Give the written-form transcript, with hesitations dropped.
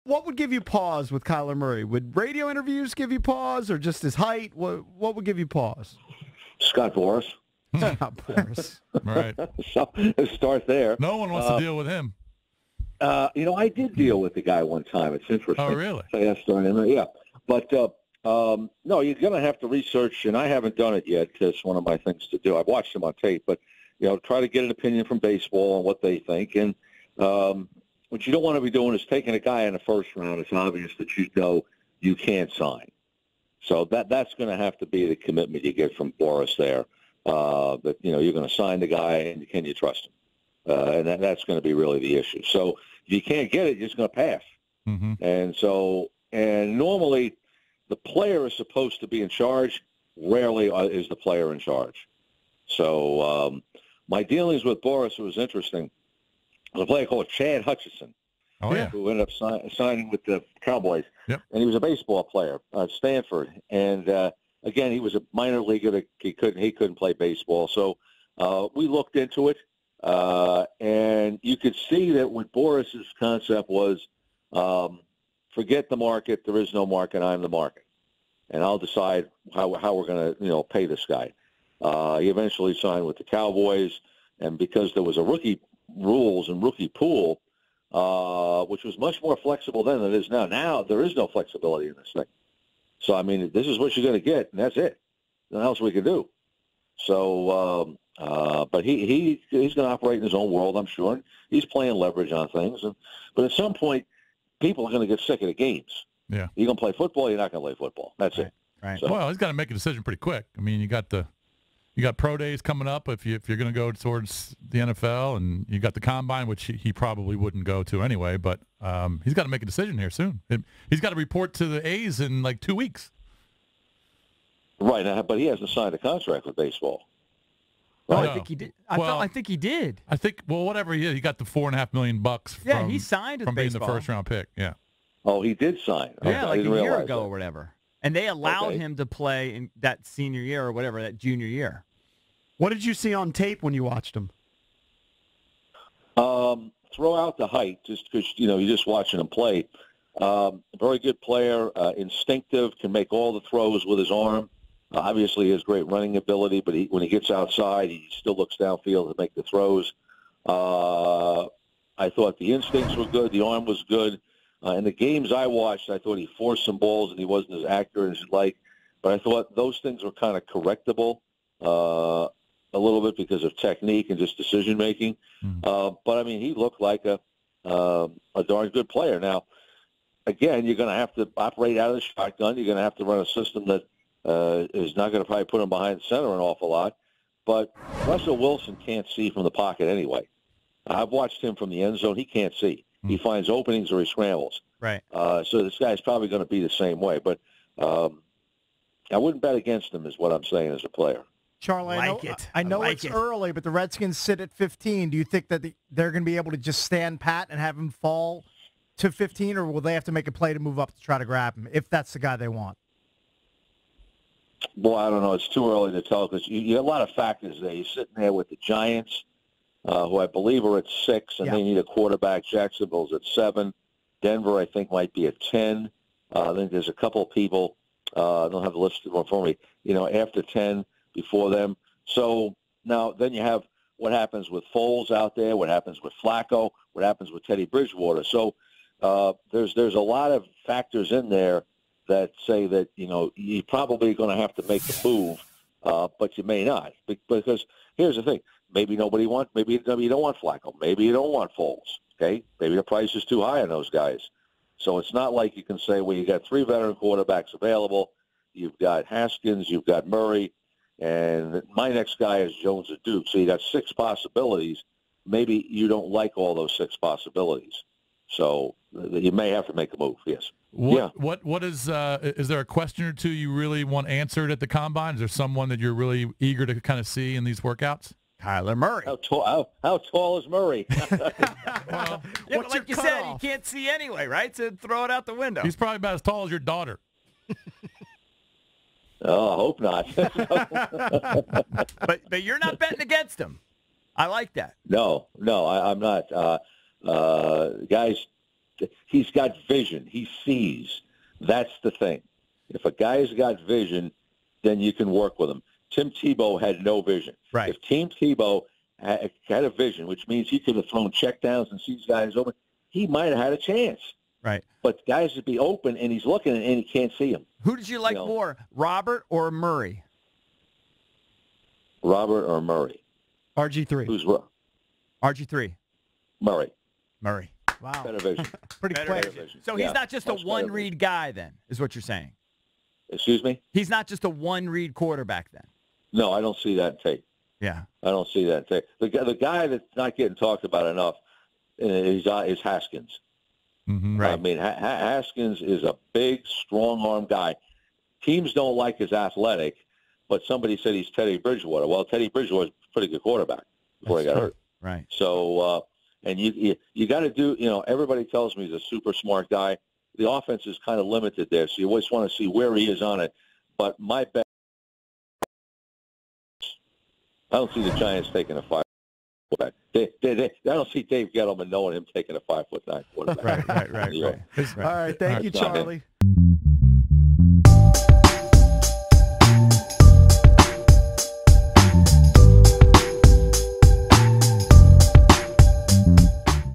What would give you pause with Kyler Murray? Would radio interviews give you pause, or just his height? What would give you pause? Scott Boras. Scott Boras. Right. So let's start there. No one wants to deal with him. I did deal with the guy one time. It's interesting. Oh, really? Yeah. But, no, you're going to have to research, and I haven't done it yet. It's one of my things to do. I've watched him on tape, but, try to get an opinion from baseball on what they think. And what you don't want to be doing is taking a guy in the first round. It's obvious that you can't sign. So that's going to have to be the commitment you get from Boras there, that, you're going to sign the guy, and can you trust him? And that's going to be really the issue. So if you can't get it, you're just going to pass. Mm-hmm. And normally the player is supposed to be in charge. Rarely is the player in charge. So my dealings with Boras was interesting. There's a player called Chad Hutchison, who ended up signing with the Cowboys. Yep. And he was a baseball player at Stanford. And again, he was a minor leaguer. He couldn't play baseball. So we looked into it. And you could see that what Boras's concept was, forget the market. There is no market. I'm the market, and I'll decide how we're going to pay this guy. He eventually signed with the Cowboys, and because there was a rookie rules and rookie pool, which was much more flexible then than it is now. Now there is no flexibility in this thing. So I mean, this is what you're going to get, and that's it. Nothing else we can do. So. But he's going to operate in his own world, I'm sure. He's playing leverage on things. But at some point, people are going to get sick of the games. Yeah. You're going to play football, you're not going to play football. That's it. Right. So, Well, he's got to make a decision pretty quick. I mean, you got pro days coming up if you're going to go towards the NFL, and you got the combine, which he probably wouldn't go to anyway. But he's got to make a decision here soon. He's got to report to the A's in like 2 weeks. right, but he hasn't signed a contract with baseball. Oh, No. I think he did. I think he did. I think, whatever he did, he got the $4.5 million Yeah, he signed with from being baseball. the first-round pick. Yeah. Oh, he did sign. Yeah, I like a didn't year realize ago that. or whatever. And they allowed him to play in that senior year or whatever, that junior year. What did you see on tape when you watched him? Throw out the height, just because you're just watching him play. Very good player, instinctive, can make all the throws with his arm. Obviously, he has great running ability, but when he gets outside, he still looks downfield to make the throws. I thought the instincts were good, the arm was good. In the games I watched, I thought he forced some balls and he wasn't as accurate as you'd like. But I thought those things were kind of correctable a little bit because of technique and just decision making. But I mean, he looked like a darn good player. Now, again, you're going to have to operate out of the shotgun. You're going to have to run a system that is not going to probably put him behind center an awful lot. But Russell Wilson can't see from the pocket anyway. I've watched him from the end zone. He can't see. He finds openings or he scrambles. Right. So this guy's probably going to be the same way. But I wouldn't bet against him is what I'm saying as a player. Charlie, I know it's early, but the Redskins sit at 15. Do you think that they're going to be able to just stand pat and have him fall to 15, or will they have to make a play to move up to try to grab him, if that's the guy they want? Boy, I don't know. It's too early to tell because you have a lot of factors there. You're sitting there with the Giants, who I believe are at 6, and they need a quarterback. Jacksonville's at 7. Denver, I think, might be at 10. Then there's a couple of people. I don't have the list for me. After 10, before them. So now then you have what happens with Foles out there, what happens with Flacco, what happens with Teddy Bridgewater. So there's a lot of factors in there that say that, you're probably going to have to make a move, but you may not. Because here's the thing. Maybe maybe you don't want Flacco. Maybe you don't want Foles, okay? Maybe the price is too high on those guys. So it's not like you can say, well, you got 3 veteran quarterbacks available. You've got Haskins, you've got Murray, and my next guy is Jones at Duke. So you got 6 possibilities. Maybe you don't like all those 6 possibilities. So you may have to make a move, yes. What is there a question or two you really want answered at the Combine? Is there someone that you're really eager to kind of see in these workouts? Kyler Murray. How tall is Murray? Well, but like you said, he can't see anyway, right? So throw it out the window. He's probably about as tall as your daughter. Oh, I hope not. But you're not betting against him. I like that. No, I'm not. Guys he's got vision. He sees. That's the thing. If a guy's got vision, then you can work with him. Tim Tebow had no vision. Right. If Tim Tebow had a vision, which means he could have thrown checkdowns and sees guys open, he might have had a chance. Right. But guys would be open, and he's looking, and he can't see them. Who did you like more, Robert or Murray? Robert or Murray? RG3. Who's RG3. Murray. Murray. Wow. Better vision. Pretty quick. So he's not just a one-read guy then, is what you're saying? Excuse me? He's not just a one-read quarterback then? No, I don't see that in tape. Yeah. I don't see that in tape. The guy that's not getting talked about enough is Haskins. Mm-hmm. Right. I mean, Haskins is a big, strong-arm guy. Teams don't like his athletic, but somebody said he's Teddy Bridgewater. Well, Teddy Bridgewater's a pretty good quarterback before he got hurt. Right. So, and you got to do, everybody tells me he's a super smart guy. The offense is kind of limited there, so you always want to see where he is on it. But my bet, I don't see the Giants taking a 5 quarterback. I don't see Dave Gettleman knowing him taking a 5'9" quarterback. Right. All right. Thank you, Charlie.